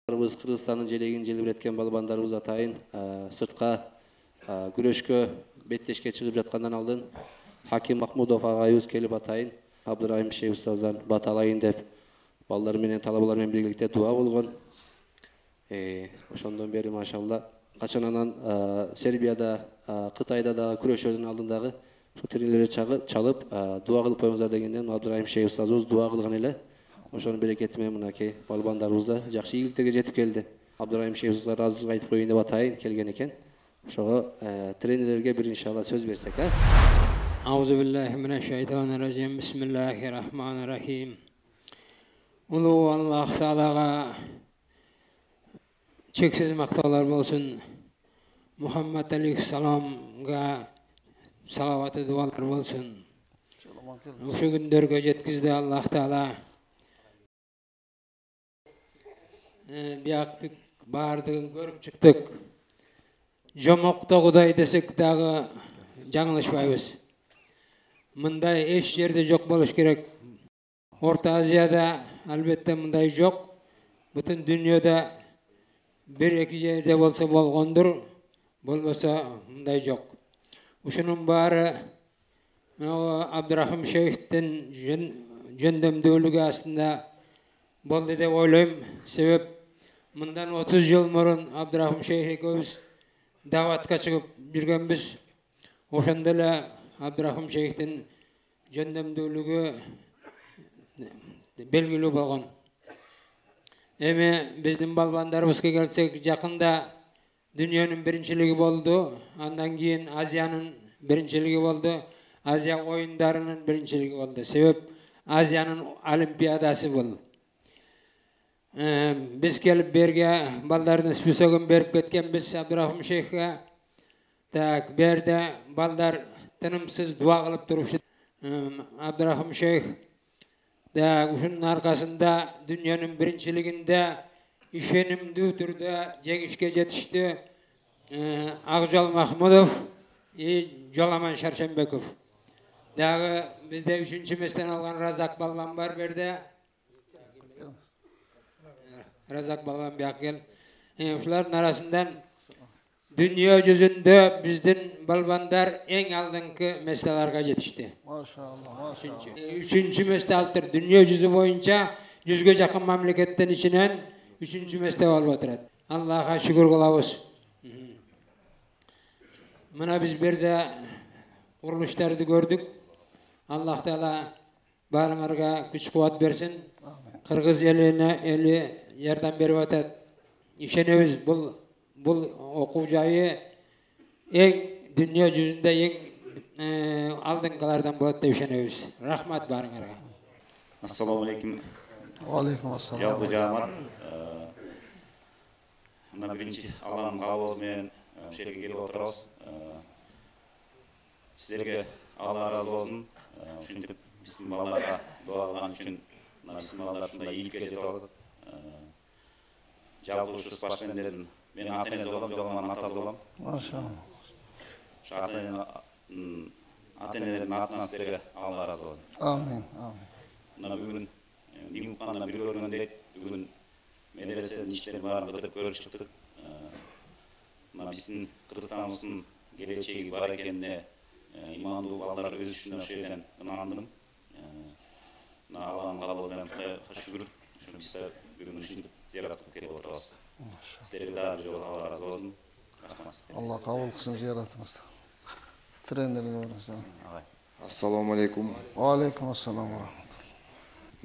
Кыргызстандын желегин желбиреткен балбандарыбыз атайын сыртка күрөшкө беттешке чыгып жаткандан алдын Хаким Махмудов агайыбыз келип атайын Абдырайым Шейх устаздан бат алайын деп балдар менен талабалар менен биргеликте дуа болгон. Ошондон бери машалла качан анан Сербияда, Кытайда дагы күрөшөрдүн алдындагы ошо тренерлер чалып дуа кылып коюңуздар дегенден Абдырайым Шейх устазыбыз дуа кылган эле. Ошонун берекети менен мынакей балбандарыбыз да жакшы ийгиликтерге жетип келди. Абдырайым Шейх устазга ыраазычылык айтып коюн деп атайын келген экен. Ошого тренерлерге бир иншалла сөз берсек, Ауzu billahi mineşşeytanirracim. Bismillahirrahmanirrahim. Ulu Allah Teala'ga çeksiz maktaular bolsun. Muhammed Aleyhisselam'a salavatı dualar bolsun. Uşu gündörgө jetkizdi Allah Teala. Biyaktık, bardığın görüp çıktık. Jomokta Kuday desek dağı жаңылышпайбыз. Мындай эч жерде жок болуш керек. Орта Азияда албетте мындай жок. Бүтүн дүйнөдө бир-эки жерде болсо болгондур, болбосо мындай жок. Ушунун баары Абдырахим Шейхтин жөндөмдүүлүгү астында болду деп ойлойм. Себеп мындан 30 жыл мурун Абдырахим Шейх экөөбүз даватка чыгып жүргөнбүз. Ошондо эле Абдырахим Шейхтин жөндөмдүүлүгү белгилүү болгон. Эми биздин балбандарыбызга келсек, жакында дүйнөнүн биринчилиги болду. Андан кийин Азиянын биринчилиги болду. Азия оюндарынын биринчилиги болду. Себеп Азиянын олимпиадасы болду. Biz kelip berge baldarını spesogun berip ketkenbiz Abdurrahim Şeyh'e. Tak berde baldar tınımsız dua kılıp duruştu. Abdurrahim Şeyh da uşunun arkasında dünyanın birinçiliginde işenimdүү түрдө жеңишке жетишти. Акжол Махмудов и Жоламан Шаршенбеков. Дагы бизде 3-чү местен алган Разак балбан бар берде. Razak Balban Biyakgel. Uşuların arasından dünya yüzünde bizden balbandar en aldınki meslelerine yetişti. Maşallah, maşallah. Üçüncü mesle alttır. Dünya yüzü boyunca yüzge yakın memleketten içinden üçüncü mesle alıp oturdu. Allah'a şükür kılavuz. Buna biz bir de kuruluşları gördük. Allah Teala barınlarga güç kuvvet versin. Kırgız eli yerden beri ötet. İşenemiz bul okul jayı en dünya yüzünde en aldınkalardan болады деп işenemiz. Rahmat barınlarga. Assalamu alaikum. Aleyküm assalam. Жалпы жамаат. Мына биринчи Алланын каалоосу менен ушул жерге келип отурабыз. Сиздерге Алла ыраазы болсун. Ушинтип биздин балдарга дуа кылган үчүн мына биздин балдар ушундай ийгиликке жетип атат. Жалпы ушу спортсмендердин менин ата-энеси болом, Жоламандын атасы болом. Maşallah. Ушу ата-энелердин атынан сиздерге Алла ыраазы болсун. Amin, amin. Мына бүгүн Нимукандан бир көргөн дейт. Бүгүн медреседин иштерин баарын бытырып көрүп чыктык. Мына биздин Кыргызстаныбыздын келечеги бар экенине имандуу балдар өсүшүнө ошо жерден ынандым. Мына Алланын каалоосу менен Кудайга шүгүр. Ушуну биз бүгүн ушинтип зиярат кылып келип отурабыз. Сиздерге дагы жолу Алла ыраазы болсун. Рахмат сиздерге. Allah kabul kılsın ziyaretimizi. Trenerine varırsan. Assalamu alaikum. Aleyküm assalam.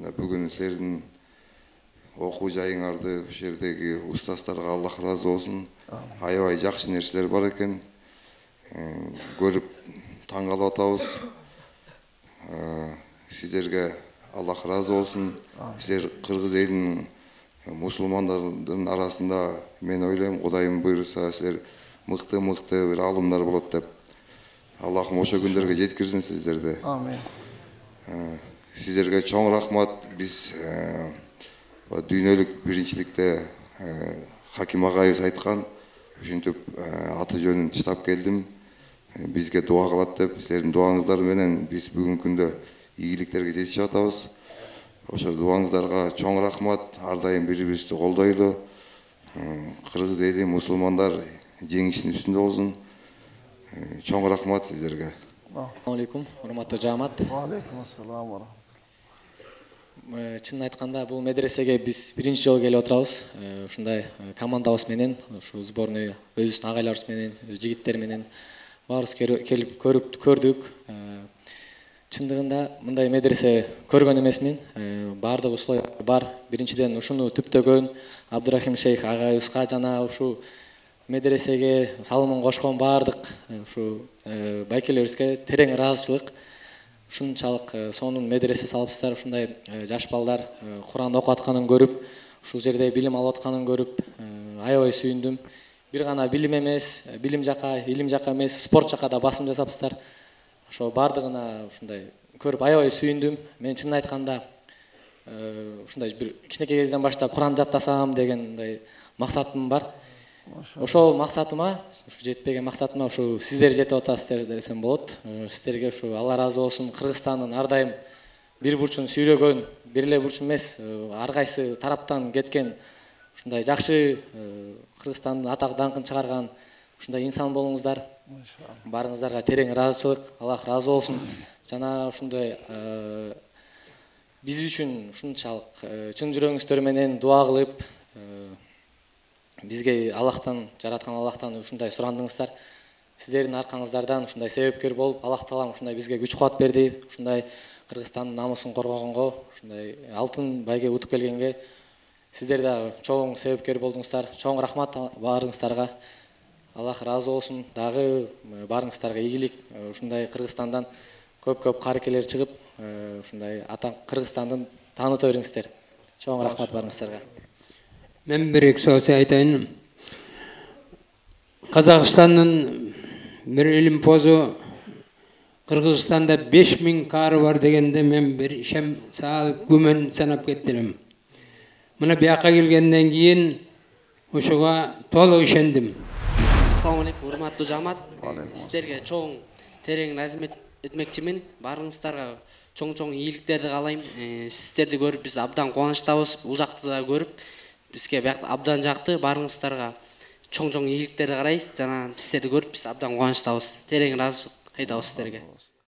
Бүгін сіздердің оқу жайыңарды ошол жердеги устаздарга Аллах ыраазы болсун. Аябай жакшы нерселер бар экен. Көрүп таң калып атабыз. Сиздерге Аллах ыраазы болсун. Сиздер кыргыз элинин мусулмандардын арасында мен ойлойм, Кудайым буйруса силер мыкты бир алымдар болот деп. Аллахым ошо күндөргө жеткирсин сиздерди. Amin. Сиздерге чоң рахмат. Биз дүйнөлүк биринчиликте Хаким агайыбыз айткан, ушинтип аты жөнүн чытап келдим. Бизге дуа кылат деп, силердин дуаңыздар менен биз бүгүнкү күндө ийгиликтерге жетишип атабыз. Ошо дуаңыздарга чоң рахмат. Ар дайым бири-бирибизди колдойлу. Кыргыз эли, мусулмандар жеңиштин үстүндө болсун. Чоң рахмат сиздерге. Assalamu alaikum, урматтуу жаамат. Алейкум ассалам ва рахматуллах. Чынын айтканда бул медресеге биз биринчи жолу келип отурабыз. Ушундай командабыз менен, ушу сборный өзүбүздүн агайларыбыз менен, жигиттер менен баарыбыз келип көрдүк. Чындыгында мындай медресе көргөн эмесмин. Баардык условия бар. Биринчиден ушуну түптөгөн Абдурахим шейх агайыбызга жана ушу медресеге салымын кошкон баардык ушу байкелерибизге терең ыраазычылык. Ушунчалык сонун медресе салыпсыздар, ушундай жаш балдар Куран окуп атканын көрүп, ушул жерде билим алып атканын көрүп, аябай сүйүндүм. Бир гана билим эмес, илим жака эмес, спорт жака да басым жасапсыздар. Ошол бардыгына ушундай көрүп аябай сүйүндүм. Мен чынын айтканда ушундай бир кичинекей кезден баштап Куран жаттасам деген максатым бар. Ошол максатыма, ушу жетпеген максатыма ушу сиздер жетип атасыздар десем болот. Сиздерге ушу Алла ыраазы болсун. Кыргызстандын ар дайым бир бурчун сүйрөгөн, бир эле бурчун эмес, ар кайсы тараптан кеткен ушундай жакшы Кыргызстандын атак даңкын чыгарган ушундай инсан болуңуздар. Барыңыздарга терең ыраазычылык, Аллах ыраазы болсун. Жана ушундай биз үчүн ушунчалык чын жүрөгүңүздөр менен дуа кылып, бизге Аллахтан, жараткан Аллахтан ушундай сурандыңыздар. Сиздердин аркаңыздардан ушундай себепкер болуп, Аллах таалам ушундай бизге күч кубат берди. Ушундай Кыргызстандын намысын коргогонго, ушундай алтын байге утуп келгенге сиздер да чоң себепкер болдуңуздар. Чоң рахмат баарыңыздарга. Аллах ыраазы болсун. Дагы баарыңыздарга ийгилик. Ушундай Кыргызстандан көп карекелер чыгып, ушундай атак Кыргызстандын тааныта бериңиздер. Чоң рахмат баарыңыздарга. Мен bir söz aytayın. Kazakistan'ın bir ilim pozu Kırgızistan'da 5000 karı var degende men bir işem sağ gümen sanap kettirim. Mına bir yaka gelgenden keyin uşuğa tolu işendim. Assalamu alaikum, урматтуу жаамат. Сиздерге чоң терең размет этмекчимин. Барыңыздарга чоң ийгиликтерди каалайм. Сиздерди көрүп биз абдан кубанычтабыз. Бул жакты да көрүп бизге биякта абдан жакты. Барыңыздарга чоң ийгиликтерди карайбыз. Жана сиздерди көрүп биз абдан кубанычтабыз. Терең ыраазычылык айтабыз сиздерге.